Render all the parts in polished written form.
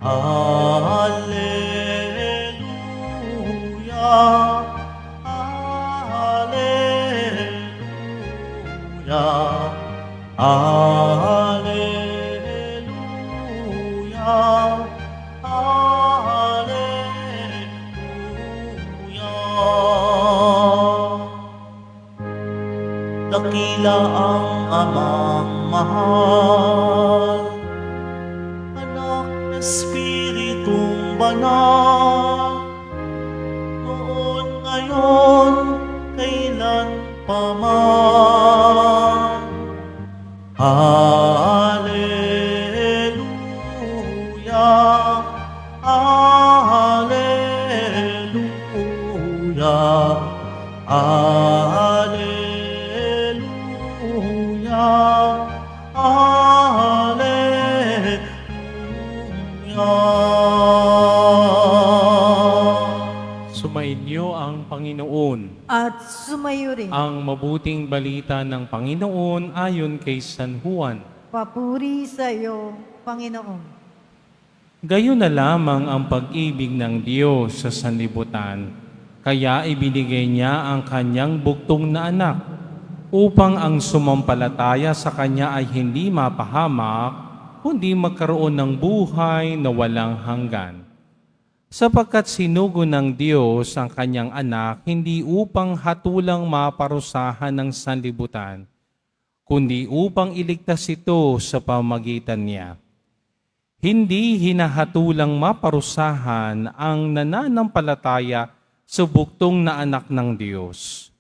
Alleluia, Alleluia, Alleluia, Alleluia. Dakila ang Amang mahal, Anak, Espiritong banal, noon, ngayon, kailan pa man. Alleluia, Alleluia, Alleluia, Alleluia. Sumainyo ang Panginoon. At sumayo rin. Ang mabuting balita ng Panginoon ayon kay San Juan. Papuri sa iyo, Panginoon. Gayon na lamang ang pag-ibig ng Diyos sa sanlibutan, kaya ibinigay niya ang kanyang bugtong na anak, upang ang sumampalataya sa kanya ay hindi mapahamak, kundi magkaroon ng buhay na walang hanggan. Sapagkat sinugo ng Diyos ang kanyang anak, hindi upang hatulang maparusahan ng sanlibutan, kundi upang iligtas ito sa pamagitan niya. Hindi hinahatulang maparusahan ang nananampalataya sa bugtong na anak ng Diyos.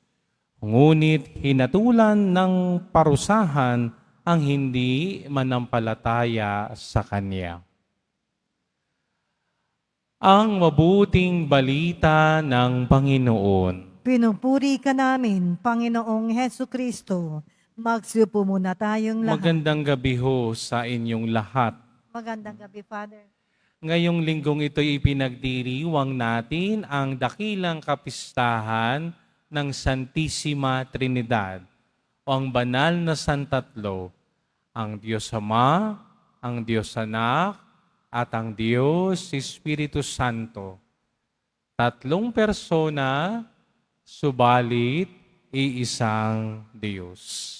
Ngunit hinatulan ng parusahan ang hindi manampalataya sa Kanya. Ang mabuting balita ng Panginoon. Pinupuri ka namin, Panginoong Heso Kristo. Magsiupo muna tayong lahat. Magandang gabi ho sa inyong lahat. Magandang gabi, Father. Ngayong linggong ito'y ipinagdiriwang natin ang dakilang kapistahan ng Santissima Trinidad o ang banal na Santatlo, ang Diyos Ama, ang Diyos Anak, at ang Diyos Espiritu Santo. Tatlong persona, subalit iisang Diyos.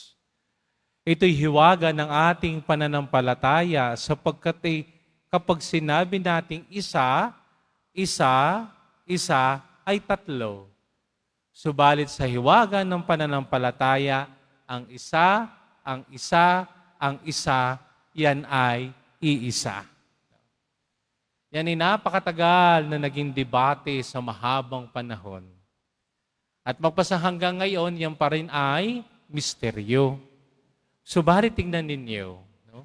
Ito'y hiwaga ng ating pananampalataya sapagkat kapag sinabi nating isa, ay tatlo. Subalit sa hiwaga ng pananampalataya, ang isa, yan ay iisa. Yan ay napakatagal na naging debate sa mahabang panahon. At magpasa hanggang ngayon, yan pa rin ay misteryo. Subalit tingnan ninyo, no?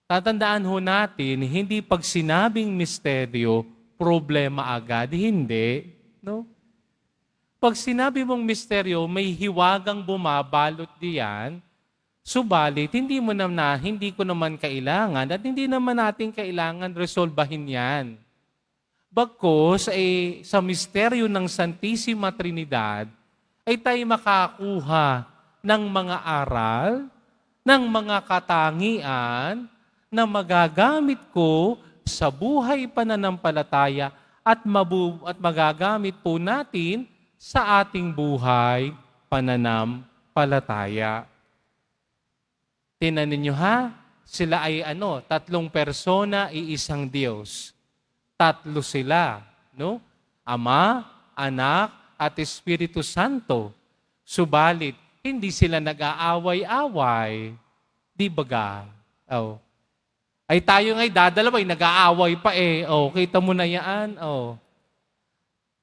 Tatandaan ho natin, hindi pag sinabing misteryo, problema agad. Hindi. No? Pag sinabi mong misteryo, may hiwagang bumabalot diyan, subalit hindi ko naman kailangan at hindi naman natin kailangan resolbahin yan. Bagkus, sa misteryo ng Santissima Trinidad, ay tayo makakuha ng mga aral, ng mga katangian na magagamit ko sa buhay pananampalataya at magagamit po natin sa ating buhay pananampalataya. Tingnan ninyo ha, sila ay tatlong persona, iisang Diyos. Tatlo sila, no? Ama, Anak, at Espiritu Santo. Subalit, hindi sila nag-aaway-away. Di baga? Oh. Ay tayo nga'y dadalaway, nag-aaway pa kita mo na yan.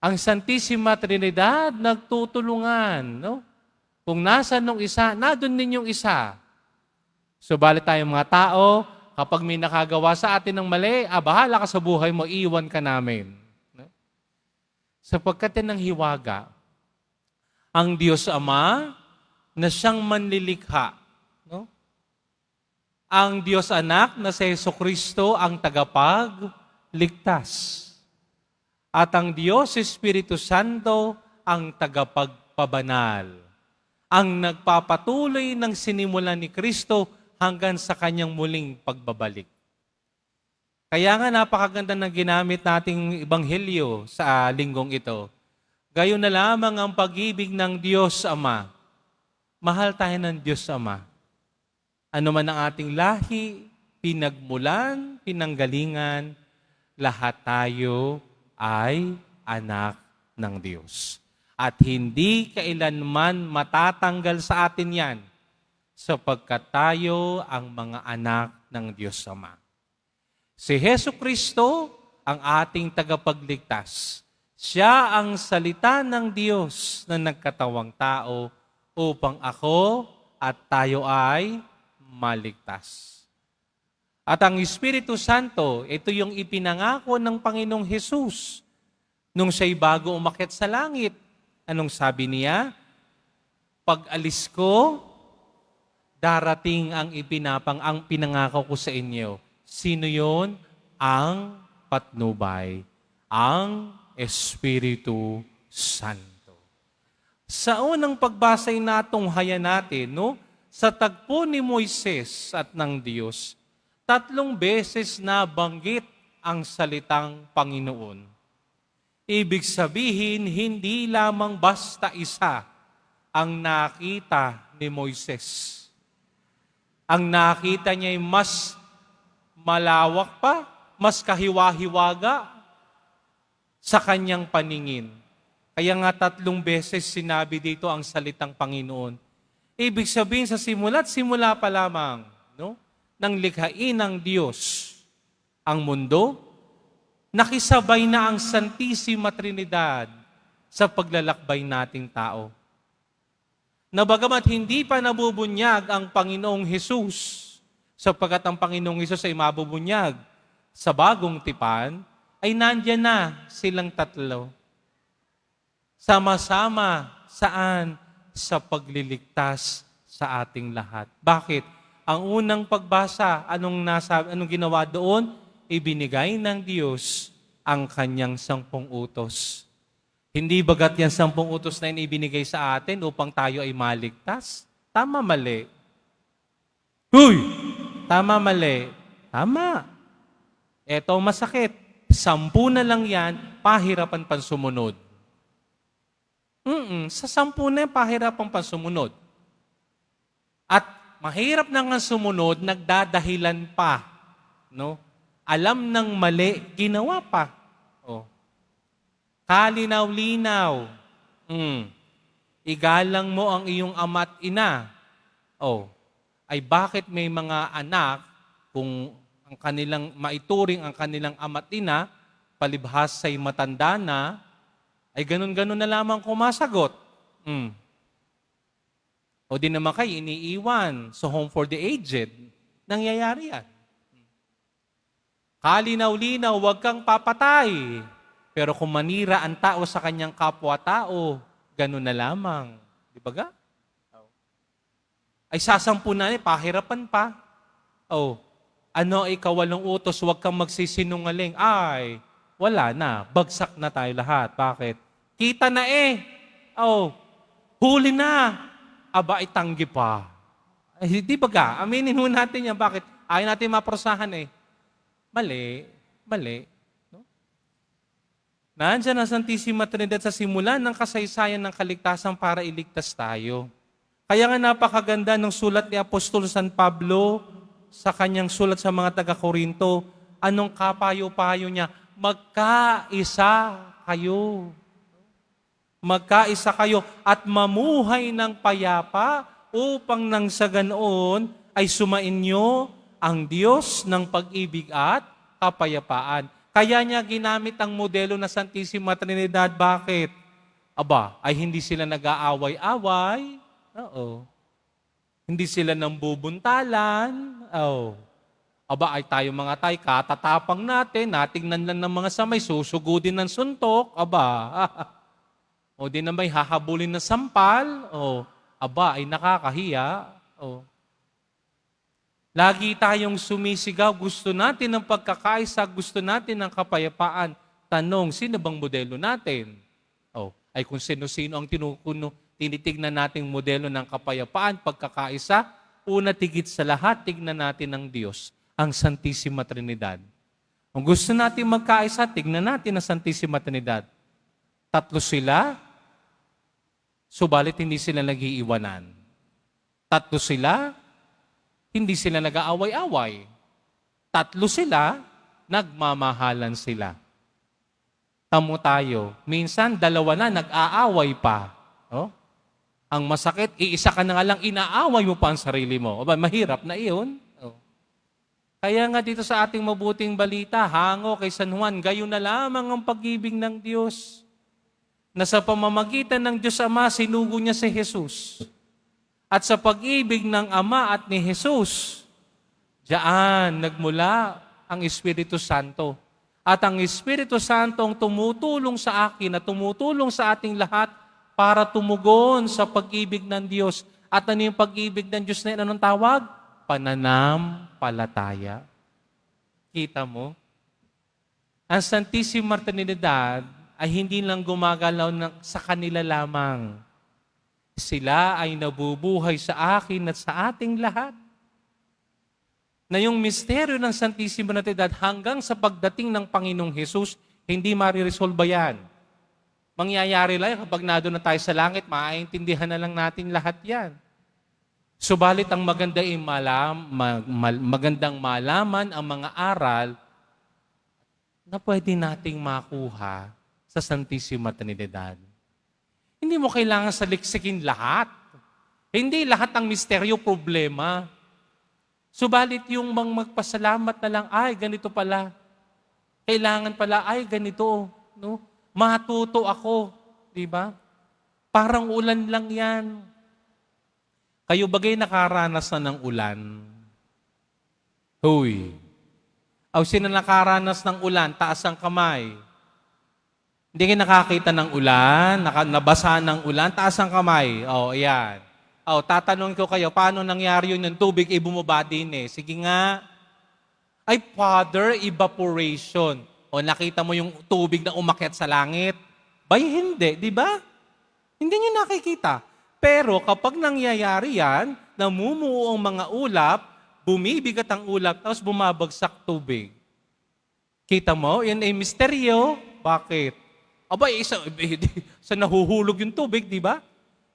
Ang Santissima Trinidad, nagtutulungan. No? Kung nasa nung isa, nadun din yung isa. Subalit tayong mga tao, kapag may nakagawa sa atin ng mali, bahala ka sa buhay mo, iwan ka namin. No? Sapagkat yan ang hiwaga. Ang Diyos Ama, na siyang manlilikha. No? Ang Diyos Anak na si Jesucristo ang tagapagligtas. At ang Diyos Espiritu Santo ang tagapagpabanal. Ang nagpapatuloy ng sinimulan ni Kristo hanggang sa kanyang muling pagbabalik. Kaya nga napakaganda ng ginamit nating ebanghelyo sa linggong ito. Gayon na lamang ang pag-ibig ng Diyos Ama. Mahal tayo ng Diyos Ama. Ano man ang ating lahi, pinagmulan, pinanggalingan, lahat tayo ay anak ng Diyos. At hindi kailanman matatanggal sa atin yan, sapagkat tayo ang mga anak ng Diyos Ama. Si Jesucristo ang ating tagapagligtas. Siya ang salita ng Diyos na nagkatawang tao upang ako at tayo ay maligtas. At ang Espiritu Santo, ito yung ipinangako ng Panginoong Hesus nung siya'y bago umakyat sa langit. Anong sabi niya? Pag-alis ko, darating ang pinangako ko sa inyo. Sino yon? Ang patnubay, ang Espiritu Santo. Sa unang pagbasay natong haya natin, sa tagpo ni Moises at ng Diyos, 3 beses na banggit ang salitang Panginoon. Ibig sabihin, hindi lamang basta isa ang nakita ni Moises. Ang nakita niya ay mas malawak pa, mas kahiwa-hiwaga sa kanyang paningin. Kaya nga 3 beses sinabi dito ang salitang Panginoon. Ibig sabihin sa simula pa lamang, nang likhain ng Diyos ang mundo, nakisabay na ang Santisima Trinidad sa paglalakbay nating tao. Na bagamat hindi pa nabubunyag ang Panginoong Hesus, sapagkat ang Panginoong Hesus ay mabubunyag sa bagong tipan, ay nandyan na silang 3. Sama-sama saan? Sa pagliligtas sa ating lahat. Bakit? Ang unang pagbasa, anong ginawa doon? Ibinigay ng Diyos ang kanyang 10 utos. Hindi bagat yan 10 utos na ibinigay sa atin upang tayo ay maligtas? Tama, mali. Huy! Tama, mali. Tama. Eto masakit. 10 na lang yan, pahirapan pang sumunod. Sa 10 na yan, pahirapan pang sumunod. At mahirap na nga sumunod, nagdadahilan pa. Alam ng mali, ginawa pa. Kalinaw-linaw. Igalang mo ang iyong ama at ina. Ay bakit may mga anak, kung ang kanilang maituring ang kanilang ama at ina, palibhas ay matanda na, ay ganun-ganun na lamang kumasagot. O di naman kayo iniiwan sa home for the aged. Nangyayari yan. Kalinaw-linaw, huwag kang papatay. Pero kung manira ang tao sa kanyang kapwa-tao, ganun na lamang. Di ba ga? Ay sasampu na pahirapan pa. Ika-8 utos, huwag kang magsisinungaling. Ay, wala na. Bagsak na tayo lahat. Bakit? Kita na huli na. Aba, itanggi pa. Ay, di ba ga? Aminin ho natin yan. Bakit? Ayaw natin maprosahan Mali. Nandiyan ang Santisima Trinidad sa simula ng kasaysayan ng kaligtasan para iligtas tayo. Kaya nga napakaganda ng sulat ni Apostol San Pablo sa kanyang sulat sa mga taga-Korinto. Anong kapayo-payo niya? Magkaisa kayo. Magkaisa kayo at mamuhay ng payapa upang nang sa ganoon ay sumainyo ang Diyos ng pag-ibig at kapayapaan. Kaya niya ginamit ang modelo na Santisima Trinidad. Bakit? Ay hindi sila nag-aaway-away. Hindi sila nambubuntalan. Ay tayo mga tay, katatapang natin, natingnan lang ng mga samay, susugudin ng suntok. O di na may hahabulin na sampal. Ay nakakahiya. Lagi tayong sumisigaw, gusto natin ng pagkakaisa, gusto natin ng kapayapaan. Tanong, sino bang modelo natin? Ay kung sino-sino ang tinitignan nating modelo ng kapayapaan, pagkakaisa, una tigit sa lahat, tignan natin ng Diyos, ang Santisima Trinidad. Kung gusto natin magkaisa, tignan natin ang Santissima Trinidad. 3 sila, subalit hindi sila nag-iiwanan. 3 sila, hindi sila nag-aaway-away. 3 sila, nagmamahalan sila. Tamo tayo, minsan 2 na nag-aaway pa. Oh? Ang masakit, iisa ka na nga lang, inaaway mo pa ang sarili mo. Aba, mahirap na iyon. Oh. Kaya nga dito sa ating mabuting balita, hango kay San Juan, gayon na lamang ang pag-ibig ng Diyos. Na sa pamamagitan ng Diyos Ama, sinugo niya si Jesus. At sa pag-ibig ng Ama at ni Jesus, diyan nagmula ang Espiritu Santo. At ang Espiritu Santo ang tumutulong sa akin at tumutulong sa ating lahat para tumugon sa pag-ibig ng Diyos. At ano yung pag-ibig ng Diyos na yun? Anong tawag? Pananampalataya. Kita mo? Ang Santissima Trinidad ay hindi lang gumagalaw sa kanila lamang. Sila ay nabubuhay sa akin at sa ating lahat. Na yung misteryo ng Santissima Trinidad hanggang sa pagdating ng Panginoong Hesus, hindi mariresolba yan. Mangyayari lang kapag nado na tayo sa langit, maaintindihan na lang natin lahat yan. Subalit ang magandang malaman ang mga aral na pwede nating makuha sa Santissima Trinidad. Hindi mo kailangan saliksikin lahat. Hindi lahat ng misteryo problema. Subalit yung magpasalamat na lang, ay ganito pala. Kailangan pala, ay ganito. No? Matuto ako. Di ba? Parang ulan lang yan. Kayo bagay nakaranas na ng ulan? Huy. O sino nakaranas ng ulan? Taas ang kamay. Hindi kayo nakakita ng ulan, nabasa ng ulan, taas ang kamay. O, ayan. O, tatanungin ko kayo, paano nangyari yun ng tubig, bumaba din eh. Sige nga. Ay, Father, evaporation. O, nakita mo yung tubig na umakyat sa langit? Bay, hindi, di ba? Hindi nyo nakikita. Pero kapag nangyayari yan, namumuo ang mga ulap, bumibigat ang ulap, tapos bumabagsak tubig. Kita mo? Yan ay misteryo. Bakit? Aba, sa nahuhulog yung tubig, di ba?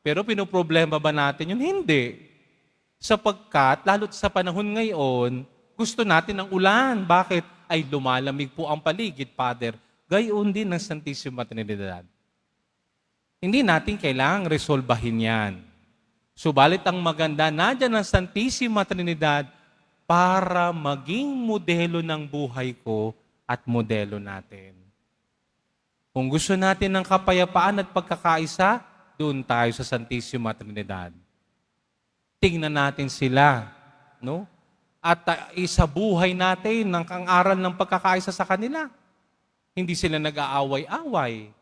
Pero pinoproblema ba natin yun? Hindi. Sapagkat, lalo't sa panahon ngayon, gusto natin ng ulan. Bakit? Ay lumalamig po ang paligid, Father. Gayon din ng Santissima Trinidad. Hindi natin kailangang resolbahin yan. Subalit ang maganda, nandiyan ang Santissima Trinidad para maging modelo ng buhay ko at modelo natin. Kung gusto natin ng kapayapaan at pagkakaisa, doon tayo sa Santissima Trinidad. Tingnan natin sila, no? At isabuhay natin ang aral ng pagkakaisa sa kanila. Hindi sila nag-aaway-away.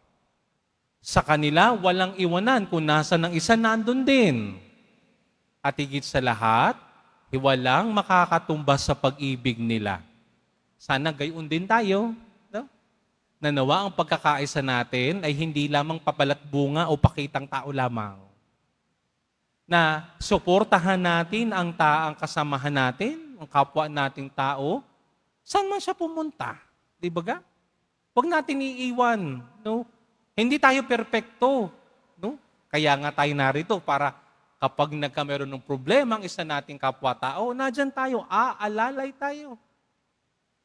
Sa kanila, walang iwanan. Kung nasa ng isa, nandun din. At higit sa lahat, walang makakatumbas sa pag-ibig nila. Sana gayon din tayo. Na nawa ang pagkakaisa natin ay hindi lamang papalat bunga o pakitang tao lamang. Na suportahan natin ang kasamahan natin, ang kapwa nating tao, saan man siya pumunta. Di ba ga? Huwag natin iiwan. No? Hindi tayo perpekto. No? Kaya nga tayo narito para kapag nagkameron ng problema ang isa nating kapwa-tao, nadyan tayo, aalalay tayo.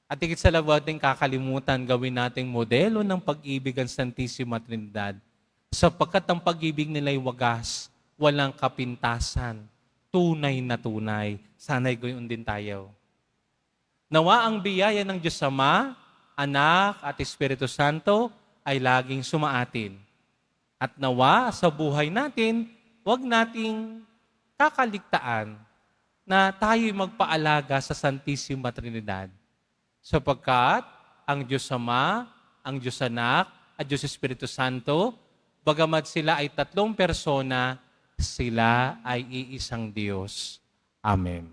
At higit sa lahat natin kakalimutan, gawin nating modelo ng pag-ibig ang Santissima Trinidad. Sapagkat ang pag-ibig nila'y wagas, walang kapintasan, tunay na tunay. Sana'y gayon din tayo. Nawa ang biyaya ng Diyos Ama, Anak at Espiritu Santo ay laging sumaatin. At nawa sa buhay natin, huwag nating kakaligtaan na tayo'y magpaalaga sa Santissima Trinidad. Sapagkat ang Diyos Ama, ang Diyos Anak, at Diyos Espiritu Santo, bagamat sila ay 3 persona, sila ay iisang Diyos. Amen.